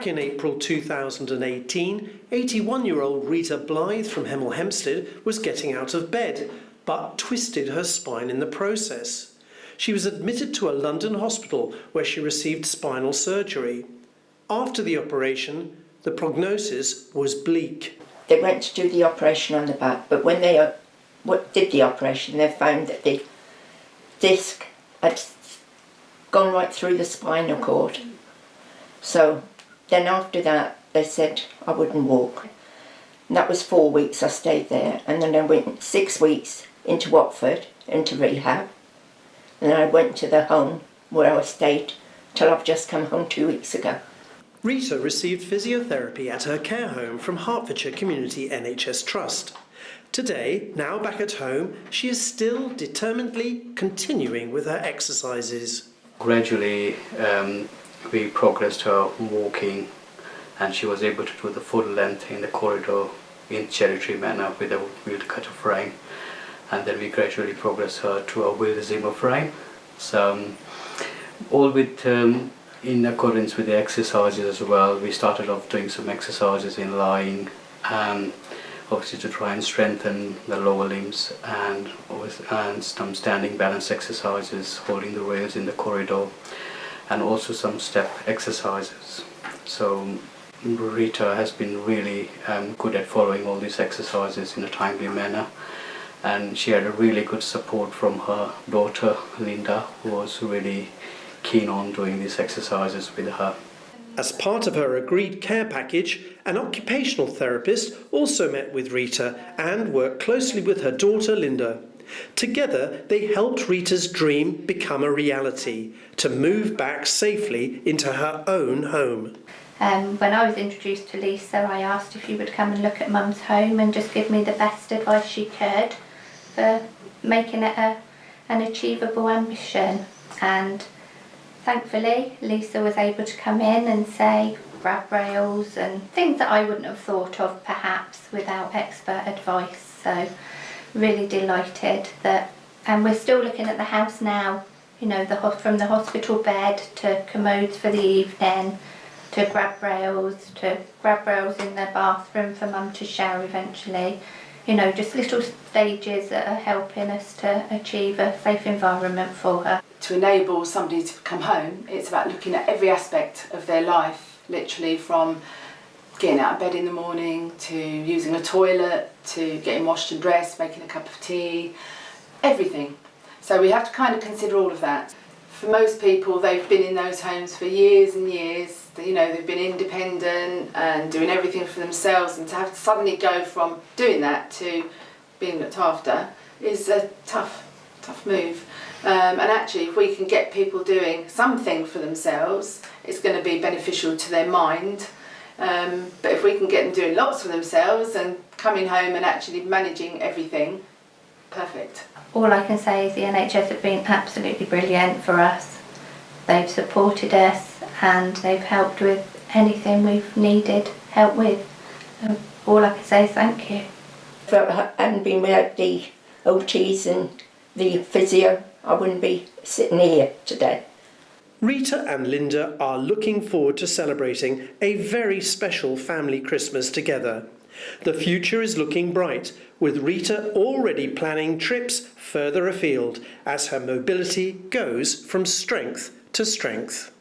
Back in April 2018, 81-year-old Rita Blyth from Hemel Hempstead was getting out of bed, but twisted her spine in the process. She was admitted to a London hospital where she received spinal surgery. After the operation, the prognosis was bleak. They went to do the operation on the back, but when they did the operation, they found that the disc had gone right through the spinal cord. So then after that, they said I wouldn't walk. And that was 4 weeks I stayed there, and then I went 6 weeks into Watford, into rehab. And then I went to the home where I stayed till I've just come home 2 weeks ago. Rita received physiotherapy at her care home from Hertfordshire Community NHS Trust. Today, now back at home, she is still determinedly continuing with her exercises. Gradually, we progressed her walking, and she was able to do the full length in the corridor in cherry manner with a wheeled cutter frame, and then we gradually progressed her to a wheeled Zimmer frame. So all with in accordance with the exercises as well. We started off doing some exercises in lying, obviously to try and strengthen the lower limbs, and some standing balance exercises, holding the rails in the corridor, and also some step exercises. So Rita has been really good at following all these exercises in a timely manner, and she had a really good support from her daughter Linda, who was really keen on doing these exercises with her. As part of her agreed care package, an occupational therapist also met with Rita and worked closely with her daughter Linda. Together, they helped Rita's dream become a reality, to move back safely into her own home. When I was introduced to Lisa, I asked if she would come and look at Mum's home and just give me the best advice she could for making it an achievable ambition. And thankfully, Lisa was able to come in and say grab rails and things that I wouldn't have thought of perhaps without expert advice. So really delighted that, and we're still looking at the house now, you know, from the hospital bed to commodes for the evening, to grab rails in the bathroom for Mum to shower eventually. You know, just little stages that are helping us to achieve a safe environment for her. To enable somebody to come home, it's about looking at every aspect of their life, literally from getting out of bed in the morning, to using a toilet, to getting washed and dressed, making a cup of tea, everything. So we have to kind of consider all of that. For most people, they've been in those homes for years and years. You know, they've been independent and doing everything for themselves, and to have to suddenly go from doing that to being looked after is a tough move. And actually, if we can get people doing something for themselves, it's going to be beneficial to their mind. But if we can get them doing lots for themselves and coming home and actually managing everything, perfect. All I can say is the NHS have been absolutely brilliant for us. They've supported us and they've helped with anything we've needed help with. All I can say is thank you. If I hadn't been without the OTs and the physio, I wouldn't be sitting here today. Rita and Linda are looking forward to celebrating a very special family Christmas together. The future is looking bright, with Rita already planning trips further afield as her mobility goes from strength to strength.